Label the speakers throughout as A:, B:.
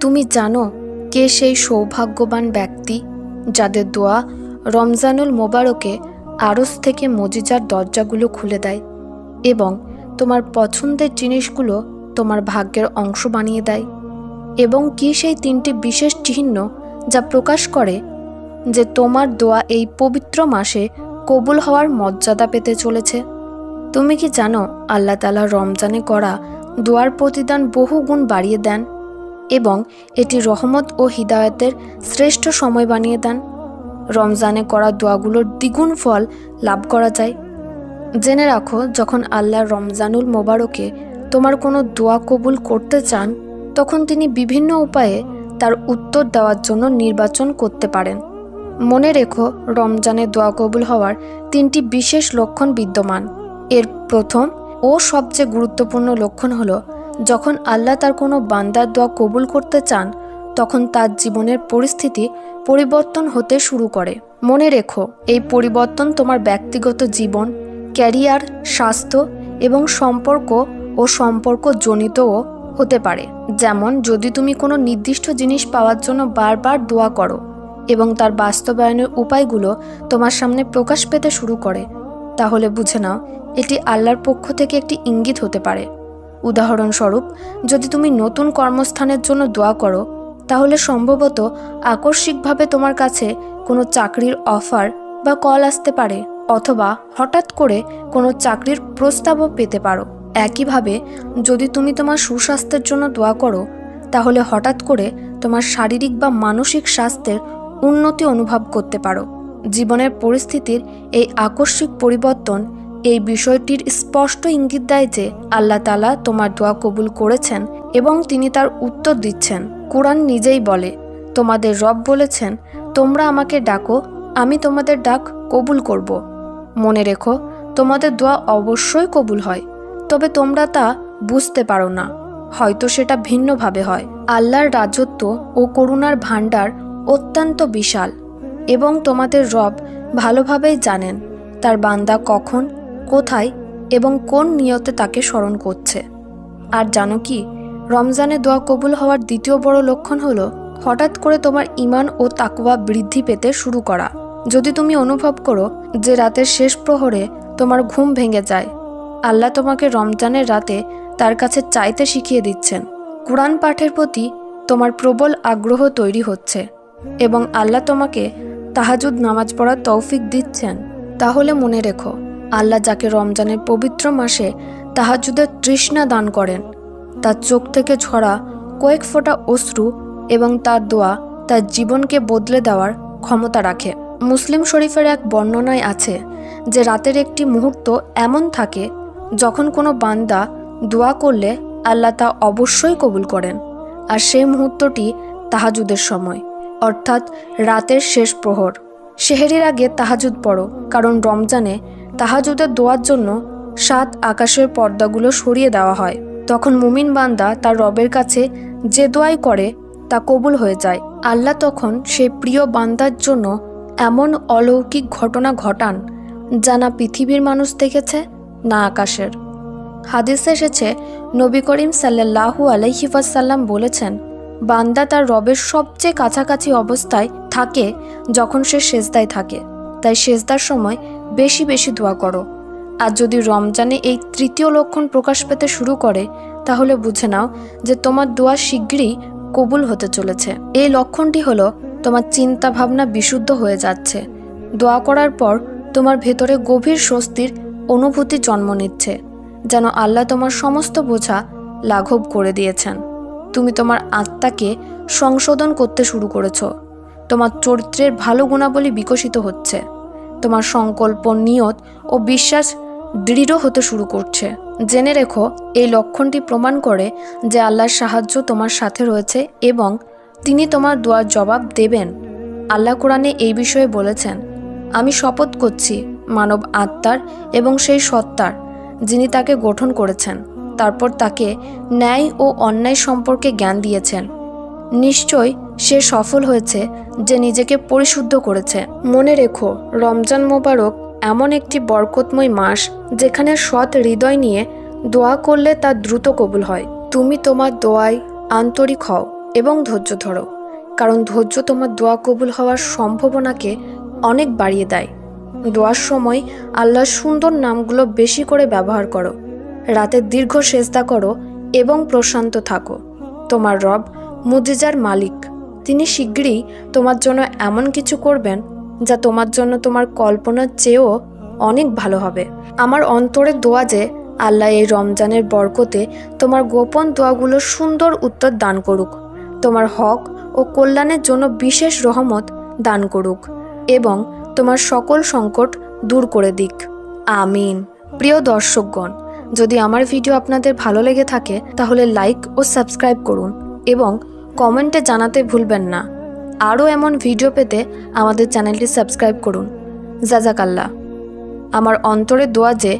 A: তুমি জানো কে সেই সৌভাগ্যবান ব্যক্তি যাদের দোয়া রমজানুল মোবারকে আরশ থেকে মজিজার দরজাগুলো খুলে দেয় এবং তোমার পছন্দের জিনিসগুলো তোমার ভাগ্যের অংশ বানিয়ে দেয়? এবং কি সেই তিনটি বিশেষ চিহ্ন যা প্রকাশ করে যে তোমার দোয়া এই পবিত্র মাসে কবুল হওয়ার মর্যাদা পেতে চলেছে? তুমি কি জানো আল্লাহ তাআলা রমজানে করা দোয়ার প্রতিদান বহু গুণ বাড়িয়ে দেন এবং এটি রহমত ও হিদায়াতের শ্রেষ্ঠ সময় বানিয়ে দেন? রমজানে করা দোয়াগুলোর দ্বিগুণ ফল লাভ করা যায়। জেনে রাখো, যখন আল্লাহ রমজানুল মোবারকে তোমার কোনো দোয়া কবুল করতে চান, তখন তিনি বিভিন্ন উপায়ে তার উত্তর দেওয়ার জন্য নির্বাচন করতে পারেন। মনে রেখো, রমজানে দোয়া কবুল হওয়ার তিনটি বিশেষ লক্ষণ বিদ্যমান। এর প্রথম ও সবচেয়ে গুরুত্বপূর্ণ লক্ষণ হলো, যখন আল্লাহ তার কোনো বান্দার দোয়া কবুল করতে চান, তখন তার জীবনের পরিস্থিতি পরিবর্তন হতে শুরু করে। মনে রেখো, এই পরিবর্তন তোমার ব্যক্তিগত জীবন, ক্যারিয়ার, স্বাস্থ্য এবং সম্পর্কজনিতও হতে পারে। যেমন, যদি তুমি কোনো নির্দিষ্ট জিনিস পাওয়ার জন্য বারবার দোয়া করো এবং তার বাস্তবায়নের উপায়গুলো তোমার সামনে প্রকাশ পেতে শুরু করে, তাহলে বুঝে নাও এটি আল্লাহর পক্ষ থেকে একটি ইঙ্গিত হতে পারে। উদাহরণস্বরূপ, যদি তুমি নতুন কর্মস্থানের জন্য দোয়া করো, তাহলে সম্ভবত আকস্মিকভাবে তোমার কাছে কোনো চাকরির অফার বা কল আসতে পারে, অথবা হঠাৎ করে কোনো চাকরির প্রস্তাবও পেতে পারো। একইভাবে, যদি তুমি তোমার সুস্বাস্থ্যের জন্য দোয়া করো, তাহলে হঠাৎ করে তোমার শারীরিক বা মানসিক স্বাস্থ্যের উন্নতি অনুভব করতে পারো। জীবনের পরিস্থিতির এই আকস্মিক পরিবর্তন এই বিষয়টির স্পষ্ট ইঙ্গিত দেয় যে আল্লাহ তাআলা তোমার দোয়া কবুল করেছেন এবং তিনি তার উত্তর দিচ্ছেন। কুরআন নিজেই বলে, তোমাদের রব বলেছেন, তোমরা আমাকে ডাকো, আমি তোমাদের ডাক কবুল করব। মনে রেখো, তোমাদের দোয়া অবশ্যই কবুল হয়, তবে তোমরা তা বুঝতে পারো না, হয়তো সেটা ভিন্নভাবে হয়। আল্লাহর রাজত্ব ও করুণার ভাণ্ডার অত্যন্ত বিশাল এবং তোমাদের রব ভালোভাবেই জানেন তার বান্দা কখন, কোথায় এবং কোন নিয়তে তাকে স্মরণ করছে। আর জানো কি, রমজানে দোয়া কবুল হওয়ার দ্বিতীয় বড় লক্ষণ হলো হঠাৎ করে তোমার ঈমান ও তাকওয়া বৃদ্ধি পেতে শুরু করা। যদি তুমি অনুভব করো যে রাতের শেষ প্রহরে তোমার ঘুম ভেঙে যায়, আল্লাহ তোমাকে রমজানের রাতে তার কাছে চাইতে শিখিয়ে দিচ্ছেন। কুরআন পাঠের প্রতি তোমার প্রবল আগ্রহ তৈরি হচ্ছে এবং আল্লাহ তোমাকে তাহাজ্জুদ নামাজ পড়ার তৌফিক দিচ্ছেন, তাহলে মনে রেখো, আল্লাহ যাকে রমজানের পবিত্র মাসে তাহাজ্জুদের তৃষ্ণা দান করেন, তার চোখ থেকে ঝরা কয়েক ফোঁটা অশ্রু এবং তার দোয়া তার জীবনকে বদলে দেওয়ার ক্ষমতা রাখে। মুসলিম শরীফের এক বর্ণনায় আছে যে রাতের একটি মুহূর্ত এমন থাকে যখন কোনো বান্দা দোয়া করলে আল্লাহ তা অবশ্যই কবুল করেন, আর সেই মুহূর্তটি তাহাজ্জুদের সময়, অর্থাৎ রাতের শেষ প্রহর। সেহরির আগে তাহাজ্জুদ পড়ো, কারণ রমজানে তাহাজ্জুদের দোয়ার জন্য 7 আকাশের পর্দাগুলো সরিয়ে দেওয়া হয়। তখন মুমিন বান্দা তার রবের কাছে যে দোয়াই করে তা কবুল হয়ে যায়। আল্লাহ তখন সেই প্রিয় বান্দার জন্য এমন অলৌকিক ঘটনা ঘটান যা না পৃথিবীর মানুষ দেখেছে না আকাশের। হাদিসে এসেছে, নবী করিম সাল্লাল্লাহু আলাইহি ওয়াসাল্লাম বলেছেন, বান্দা তার রবের সবচেয়ে কাছাকাছি অবস্থায় থাকে যখন সে সেজদায় থাকে, তাই সেজদার সময় বেশি বেশি দোয়া করো। আর যদি রমজানে এই তৃতীয় লক্ষণ প্রকাশ পেতে শুরু করে, তাহলে বুঝে নাও যে তোমার দোয়া শীঘ্রই কবুল হতে চলেছে। এই লক্ষণটি হলো তোমার চিন্তা ভাবনা বিশুদ্ধ হয়ে যাচ্ছে। দোয়া করার পর তোমার ভেতরে গভীর স্বস্তির অনুভূতি জন্ম নিচ্ছে, যেন আল্লাহ তোমার সমস্ত বোঝা লাঘব করে দিয়েছেন। তুমি তোমার আত্মাকে সংশোধন করতে শুরু করেছ, তোমার চরিত্রের ভালো গুণাবলী বিকশিত হচ্ছে, তোমার সংকল্প, নিয়ত ও বিশ্বাস দৃঢ় হতে শুরু করছে। জেনে রেখো, এই লক্ষণটি প্রমাণ করে যে আল্লাহর সাহায্য তোমার সাথে রয়েছে এবং তিনি তোমার দোয়ার জবাব দেবেন। আল্লাহ কোরআনে এই বিষয়ে বলেছেন, আমি শপথ করছি মানব আত্মার এবং সেই সত্তার যিনি তাকে গঠন করেছেন, তারপর তাকে ন্যায় ও অন্যায় সম্পর্কে জ্ঞান দিয়েছেন। নিশ্চয় সে সফল হয়েছে যে নিজেকে পরিশুদ্ধ করেছে। মনে রেখো, রমজান মোবারক এমন একটি বরকতময় মাস যেখানে সৎ হৃদয় নিয়ে দোয়া করলে তা দ্রুত কবুল হয়। তুমি তোমার দোয়ায় আন্তরিক হও এবং ধৈর্য ধরো, কারণ ধৈর্য তোমার দোয়া কবুল হওয়ার সম্ভাবনাকে অনেক বাড়িয়ে দেয়। দোয়ার সময় আল্লাহর সুন্দর নামগুলো বেশি করে ব্যবহার করো। রাতে দীর্ঘ সেজদা করো এবং প্রশান্ত থাকো। তোমার রব মুজিজার মালিক, তিনি শীঘ্রই তোমার জন্য এমন কিছু করবেন যা তোমার জন্য তোমার কল্পনার চেয়েও অনেক ভালো হবে। আমার অন্তরের দোয়া যে আল্লাহ এই রমজানের বরকতে তোমার গোপন দোয়াগুলোর সুন্দর উত্তর দান করুক, তোমার হক ও কল্যাণের জন্য বিশেষ রহমত দান করুক এবং তোমার সকল সংকট দূর করে দিক। আমিন। প্রিয় দর্শকগণ, যদি আমার ভিডিও আপনাদের ভালো লেগে থাকে তাহলে লাইক ও সাবস্ক্রাইব করুন এবং কমেন্টে জানাতে ভুলবেন না। আরও এমন ভিডিও পেতে আমাদের চ্যানেলটি সাবস্ক্রাইব করুন। জাজাকাল্লাহ। আমার অন্তরে দোয়া যে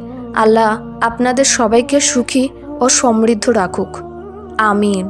A: আল্লাহ আপনাদের সবাইকে সুখী ও সমৃদ্ধ রাখুক। আমিন।